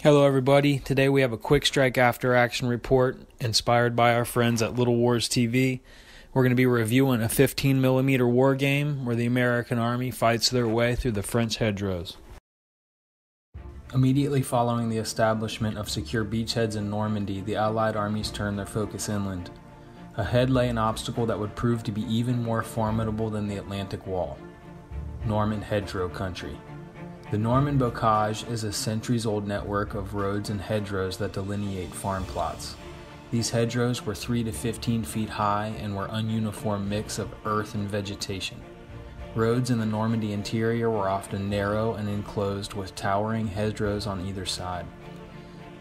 Hello everybody, today we have a quick strike after action report inspired by our friends at Little Wars TV. We're going to be reviewing a 15mm war game where the American Army fights their way through the French hedgerows. Immediately following the establishment of secure beachheads in Normandy, the Allied armies turned their focus inland. Ahead lay an obstacle that would prove to be even more formidable than the Atlantic Wall: Norman hedgerow country. The Norman bocage is a centuries-old network of roads and hedgerows that delineate farm plots. These hedgerows were 3 to 15 feet high and were an ununiform mix of earth and vegetation. Roads in the Normandy interior were often narrow and enclosed with towering hedgerows on either side.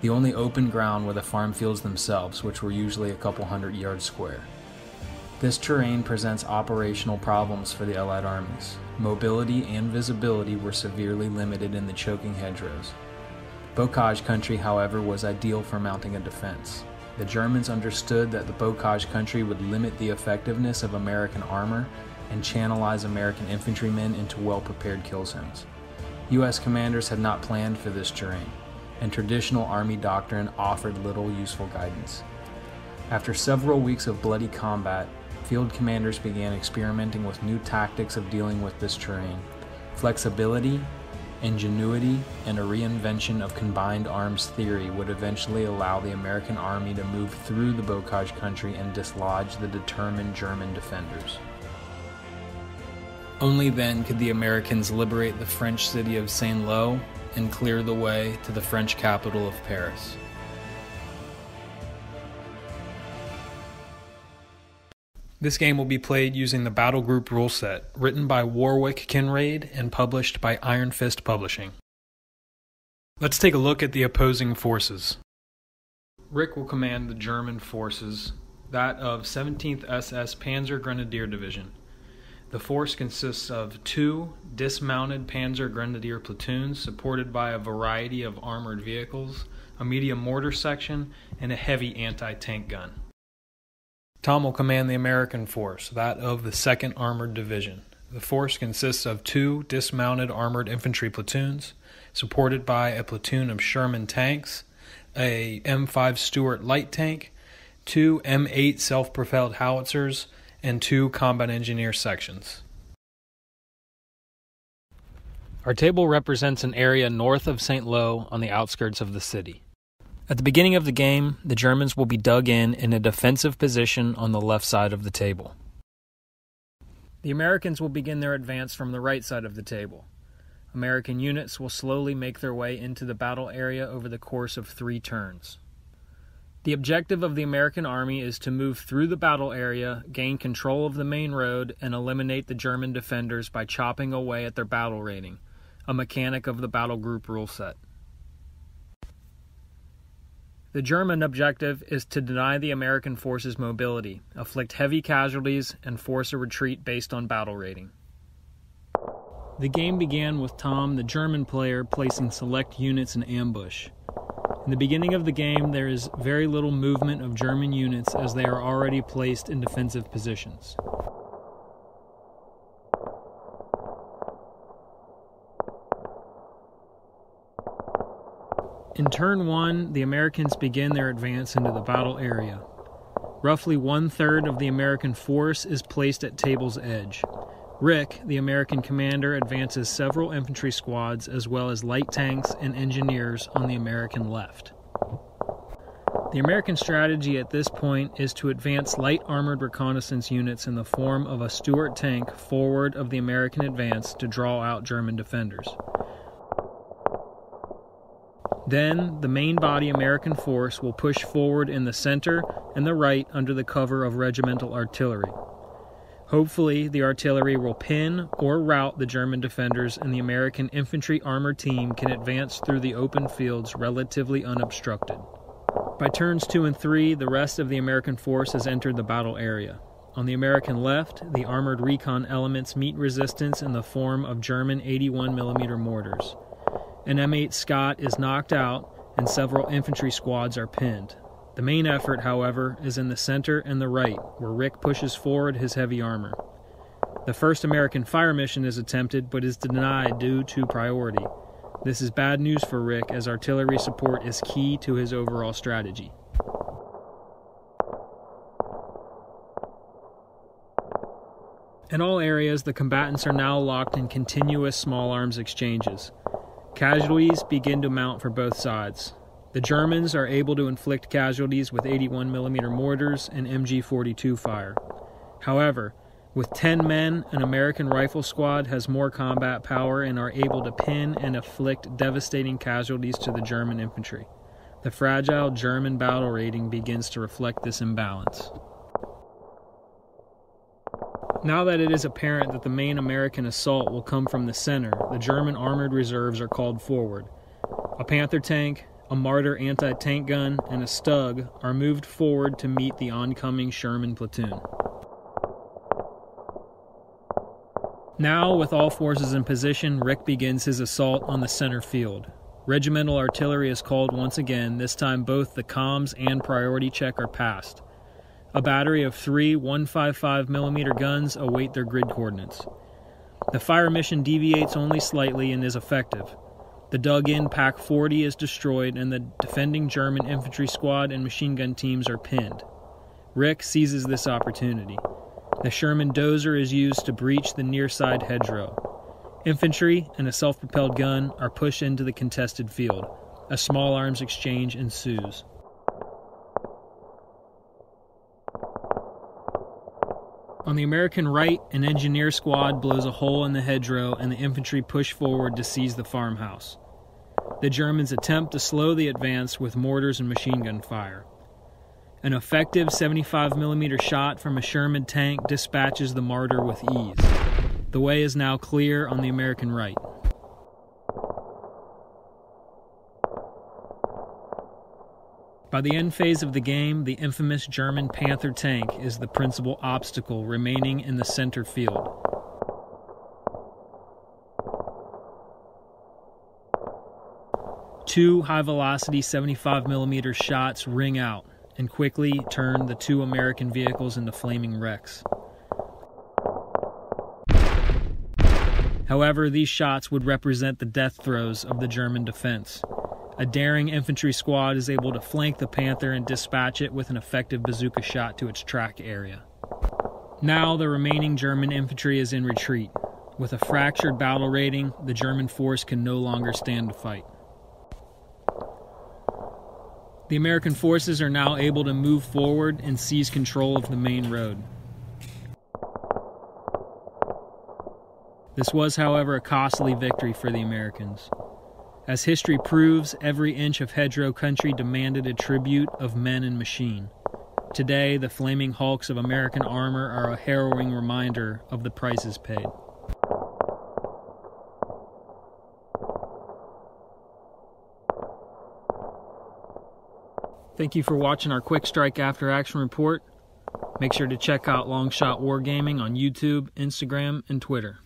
The only open ground were the farm fields themselves, which were usually a couple hundred yards square. This terrain presents operational problems for the Allied armies. Mobility and visibility were severely limited in the choking hedgerows. Bocage country, however, was ideal for mounting a defense. The Germans understood that the bocage country would limit the effectiveness of American armor and channelize American infantrymen into well-prepared kill zones. U.S. commanders had not planned for this terrain, and traditional Army doctrine offered little useful guidance. After several weeks of bloody combat, field commanders began experimenting with new tactics of dealing with this terrain. Flexibility, ingenuity, and a reinvention of combined arms theory would eventually allow the American Army to move through the bocage country and dislodge the determined German defenders. Only then could the Americans liberate the French city of Saint-Lô and clear the way to the French capital of Paris. This game will be played using the Battlegroup rule set, written by Warwick Kinraid and published by Iron Fist Publishing. Let's take a look at the opposing forces. Rick will command the German forces, that of 17th SS Panzergrenadier Division. The force consists of 2 dismounted Panzergrenadier platoons supported by a variety of armored vehicles, a medium mortar section, and a heavy anti-tank gun. Tom will command the American force, that of the 2nd Armored Division. The force consists of 2 dismounted armored infantry platoons, supported by a platoon of Sherman tanks, a M5 Stuart light tank, 2 M8 self-propelled howitzers, and 2 combat engineer sections. Our table represents an area north of Saint-Lô on the outskirts of the city. At the beginning of the game, the Germans will be dug in a defensive position on the left side of the table. The Americans will begin their advance from the right side of the table. American units will slowly make their way into the battle area over the course of 3 turns. The objective of the American Army is to move through the battle area, gain control of the main road, and eliminate the German defenders by chopping away at their battle rating, a mechanic of the Battlegroup rule set. The German objective is to deny the American forces mobility, afflict heavy casualties, and force a retreat based on battle rating. The game began with Tom, the German player, placing select units in ambush. In the beginning of the game, there is very little movement of German units as they are already placed in defensive positions. In turn 1, the Americans begin their advance into the battle area. Roughly 1/3 of the American force is placed at table's edge. Rick, the American commander, advances several infantry squads as well as light tanks and engineers on the American left. The American strategy at this point is to advance light armored reconnaissance units in the form of a Stuart tank forward of the American advance to draw out German defenders. Then, the main body American force will push forward in the center and the right under the cover of regimental artillery. Hopefully, the artillery will pin or rout the German defenders and the American infantry armored team can advance through the open fields relatively unobstructed. By turns 2 and 3, the rest of the American force has entered the battle area. On the American left, the armored recon elements meet resistance in the form of German 81mm mortars. An M8 Scott is knocked out, and several infantry squads are pinned. The main effort, however, is in the center and the right, where Rick pushes forward his heavy armor. The first American fire mission is attempted, but is denied due to priority. This is bad news for Rick, as artillery support is key to his overall strategy. In all areas, the combatants are now locked in continuous small arms exchanges. Casualties begin to mount for both sides. The Germans are able to inflict casualties with 81mm mortars and MG42 fire. However, with 10 men, an American rifle squad has more combat power and are able to pin and inflict devastating casualties to the German infantry. The fragile German battle rating begins to reflect this imbalance. Now that it is apparent that the main American assault will come from the center, the German armored reserves are called forward. A Panther tank, a Marder anti-tank gun, and a Stug are moved forward to meet the oncoming Sherman platoon. Now, with all forces in position, Rick begins his assault on the center field. Regimental artillery is called once again. This time both the comms and priority check are passed. A battery of 3 155mm guns await their grid coordinates. The fire mission deviates only slightly and is effective. The dug-in Pack 40 is destroyed and the defending German infantry squad and machine gun teams are pinned. Rick seizes this opportunity. The Sherman Dozer is used to breach the near side hedgerow. Infantry and a self-propelled gun are pushed into the contested field. A small arms exchange ensues. On the American right, an engineer squad blows a hole in the hedgerow and the infantry push forward to seize the farmhouse. The Germans attempt to slow the advance with mortars and machine gun fire. An effective 75mm shot from a Sherman tank dispatches the Marder with ease. The way is now clear on the American right. By the end phase of the game, the infamous German Panther tank is the principal obstacle remaining in the center field. Two high-velocity 75mm shots ring out and quickly turn the two American vehicles into flaming wrecks. However, these shots would represent the death throes of the German defense. A daring infantry squad is able to flank the Panther and dispatch it with an effective bazooka shot to its track area. Now the remaining German infantry is in retreat. With a fractured battle rating, the German force can no longer stand to fight. The American forces are now able to move forward and seize control of the main road. This was, however, a costly victory for the Americans. As history proves, every inch of hedgerow country demanded a tribute of men and machine. Today, the flaming hulks of American armor are a harrowing reminder of the prices paid. Thank you for watching our Quick Strike After Action report. Make sure to check out Longshot Wargaming on YouTube, Instagram, and Twitter.